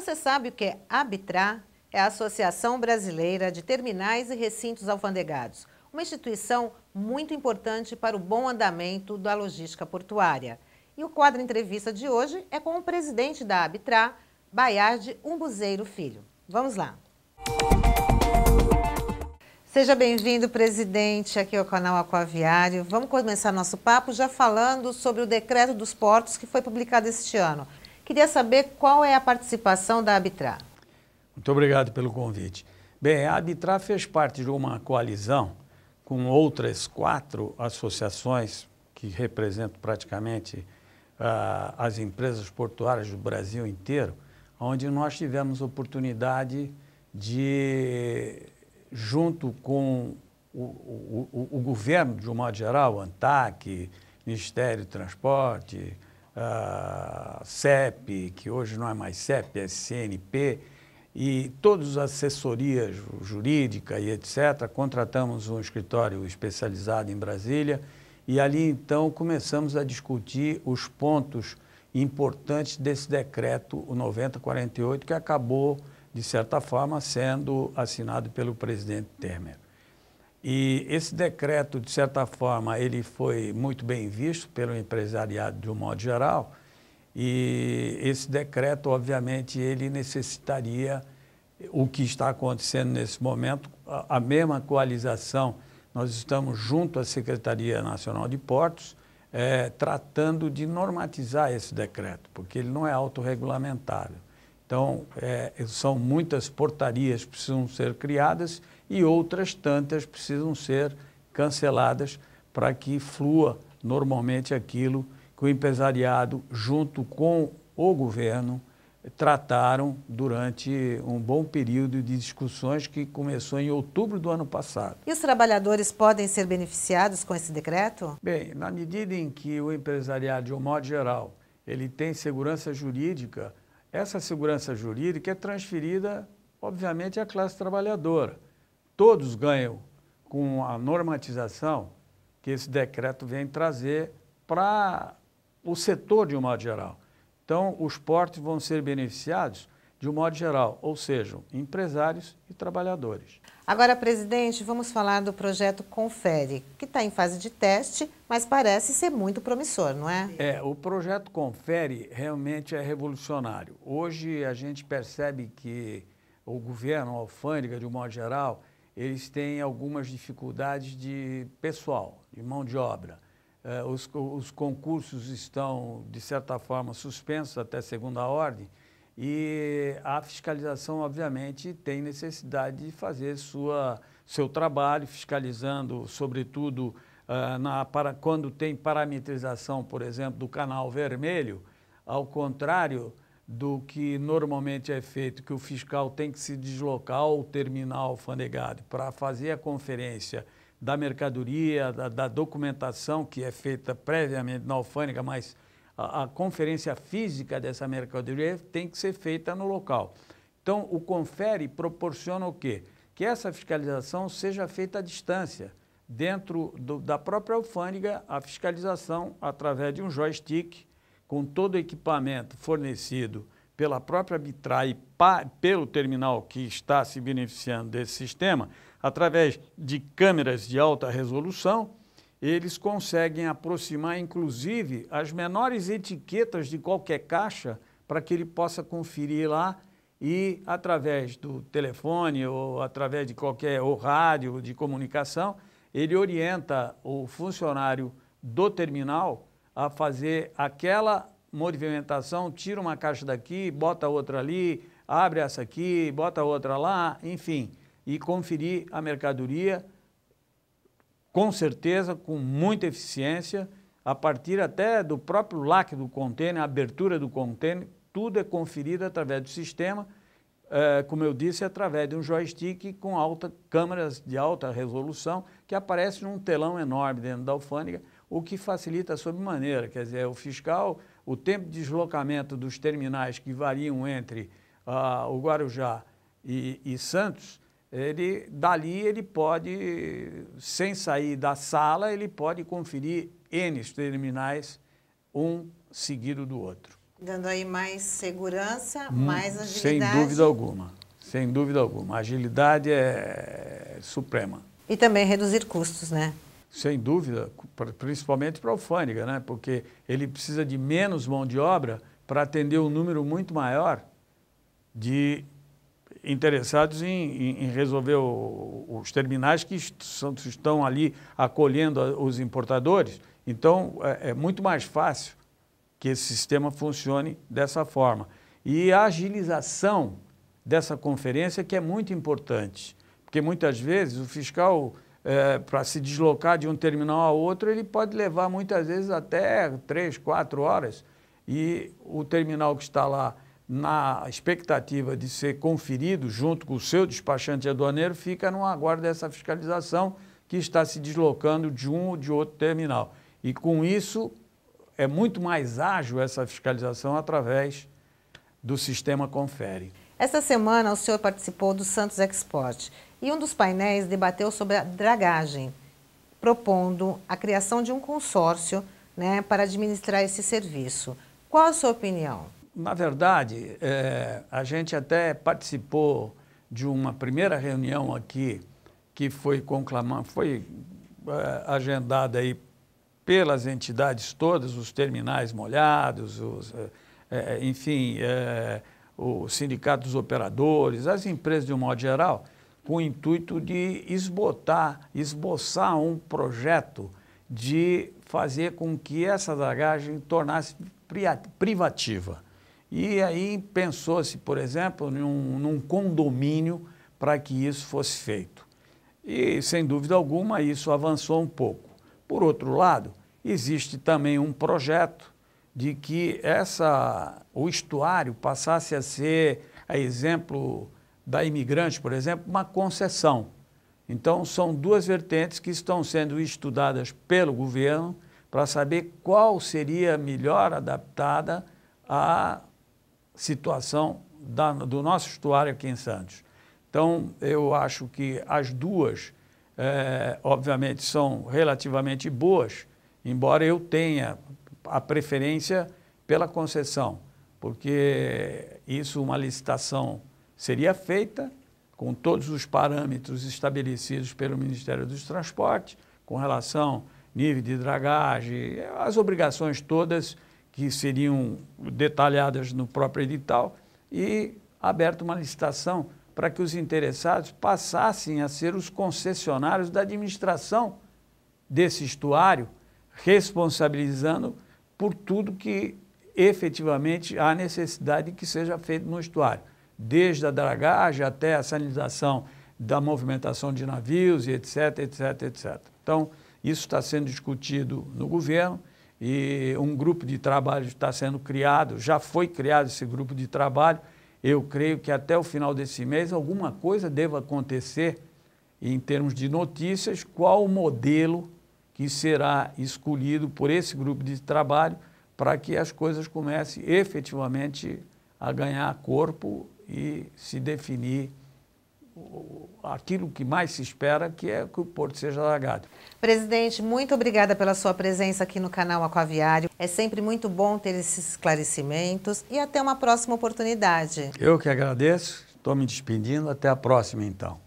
Você sabe o que é ABTRA? É a Associação Brasileira de Terminais e Recintos Alfandegados, uma instituição muito importante para o bom andamento da logística portuária. E o quadro entrevista de hoje é com o presidente da ABTRA, Bayard Umbuzeiro Filho. Vamos lá. Seja bem-vindo, presidente, aqui ao canal Aquaviário. Vamos começar nosso papo já falando sobre o Decreto dos Portos que foi publicado este ano. Queria saber qual é a participação da ABTRA. Muito obrigado pelo convite. Bem, a ABTRA fez parte de uma coalizão com outras 4 associações que representam praticamente as empresas portuárias do Brasil inteiro, onde nós tivemos oportunidade de, junto com o governo, de um modo geral, ANTAC, Ministério do Transporte, CEP, que hoje não é mais CEP, é CNP, e todas as assessorias jurídicas e etc., contratamos um escritório especializado em Brasília e ali então começamos a discutir os pontos importantes desse decreto, o 9048, que acabou, de certa forma, sendo assinado pelo presidente Temer. E esse decreto, de certa forma, ele foi muito bem visto pelo empresariado de um modo geral, e esse decreto, obviamente, ele necessitaria o que está acontecendo nesse momento, a mesma coalização. Nós estamos junto à Secretaria Nacional de Portos, tratando de normatizar esse decreto, porque ele não é autorregulamentável. Então, são muitas portarias que precisam ser criadas e outras tantas precisam ser canceladas para que flua normalmente aquilo que o empresariado, junto com o governo, trataram durante um bom período de discussões que começou em outubro do ano passado. E os trabalhadores podem ser beneficiados com esse decreto? Bem, na medida em que o empresariado, de um modo geral, ele tem segurança jurídica, essa segurança jurídica é transferida, obviamente, à classe trabalhadora. Todos ganham com a normatização que esse decreto vem trazer para o setor de um modo geral. Então, os portos vão ser beneficiados de um modo geral, ou seja, empresários e trabalhadores. Agora, presidente, vamos falar do projeto Confere, que está em fase de teste, mas parece ser muito promissor, não é? O projeto Confere realmente é revolucionário. Hoje a gente percebe que o governo, a alfândega, de um modo geral, eles têm algumas dificuldades de pessoal, de mão de obra. Os concursos estão, de certa forma, suspensos até segunda ordem e a fiscalização, obviamente, tem necessidade de fazer seu trabalho, fiscalizando, sobretudo, quando tem parametrização, por exemplo, do canal vermelho, ao contrário do que normalmente é feito, que o fiscal tem que se deslocar ao terminal alfandegado para fazer a conferência da mercadoria, da documentação que é feita previamente na alfândega, mas a conferência física dessa mercadoria tem que ser feita no local. Então, o Confere proporciona o quê? Que essa fiscalização seja feita à distância, dentro da própria alfândega, a fiscalização através de um joystick, com todo o equipamento fornecido pela própria ABTRA e pelo terminal que está se beneficiando desse sistema, através de câmeras de alta resolução, eles conseguem aproximar, inclusive, as menores etiquetas de qualquer caixa para que ele possa conferir lá e, através do telefone ou através de ou rádio de comunicação, ele orienta o funcionário do terminal a fazer aquela movimentação, tira uma caixa daqui, bota outra ali, abre essa aqui, bota outra lá, enfim, e conferir a mercadoria, com certeza, com muita eficiência, a partir até do próprio lacre do contêiner, a abertura do contêiner, tudo é conferido através do sistema, como eu disse, através de um joystick com câmeras de alta resolução, que aparece num telão enorme dentro da alfândega, o que facilita sobremaneira, quer dizer, o fiscal, o tempo de deslocamento dos terminais que variam entre o Guarujá e Santos, dali ele pode, sem sair da sala, ele pode conferir N terminais, um seguido do outro. Dando aí mais segurança, mais agilidade. Sem dúvida alguma, sem dúvida alguma. A agilidade é suprema. E também reduzir custos, né? Sem dúvida, principalmente para a alfândega, né? Porque ele precisa de menos mão de obra para atender um número muito maior de interessados em resolver os terminais que estão ali acolhendo os importadores. Então, é muito mais fácil que esse sistema funcione dessa forma. E a agilização dessa conferência que é muito importante, porque muitas vezes o fiscal, para se deslocar de um terminal a outro, ele pode levar muitas vezes até 3, 4 horas, e o terminal que está lá na expectativa de ser conferido junto com o seu despachante aduaneiro, fica no aguardo dessa fiscalização que está se deslocando de um ou de outro terminal. E com isso é muito mais ágil essa fiscalização através do sistema Confere. Essa semana o senhor participou do Santos Export e um dos painéis debateu sobre a dragagem, propondo a criação de um consórcio, né, para administrar esse serviço. Qual a sua opinião? Na verdade, a gente até participou de uma primeira reunião aqui que foi agendada aí pelas entidades todas, os terminais molhados, enfim, o sindicato dos operadores, as empresas de um modo geral, com o intuito de esboçar um projeto de fazer com que essa dragagem tornasse privativa. E aí pensou-se, por exemplo, num condomínio para que isso fosse feito. E, sem dúvida alguma, isso avançou um pouco. Por outro lado, existe também um projeto de que o estuário passasse a ser, a exemplo da Imigrante, por exemplo, uma concessão. Então, são duas vertentes que estão sendo estudadas pelo governo para saber qual seria melhor adaptada à situação do nosso estuário aqui em Santos. Então, eu acho que as duas, obviamente, são relativamente boas, embora eu tenha a preferência pela concessão, porque uma licitação seria feita com todos os parâmetros estabelecidos pelo Ministério dos Transportes, com relação ao nível de dragagem, as obrigações todas que seriam detalhadas no próprio edital, e aberta uma licitação para que os interessados passassem a ser os concessionários da administração desse estuário, responsabilizando por tudo que efetivamente há necessidade que seja feito no estuário, desde a dragagem até a sanitização da movimentação de navios e etc, etc, etc. Então, isso está sendo discutido no governo e um grupo de trabalho está sendo criado, já foi criado esse grupo de trabalho. Eu creio que até o final desse mês alguma coisa deva acontecer em termos de notícias, qual o modelo que será escolhido por esse grupo de trabalho para que as coisas comecem efetivamente a ganhar corpo e se definir aquilo que mais se espera, que é que o porto seja alagado. Presidente, muito obrigada pela sua presença aqui no canal Aquaviário. É sempre muito bom ter esses esclarecimentos e até uma próxima oportunidade. Eu que agradeço, estou me despedindo, até a próxima então.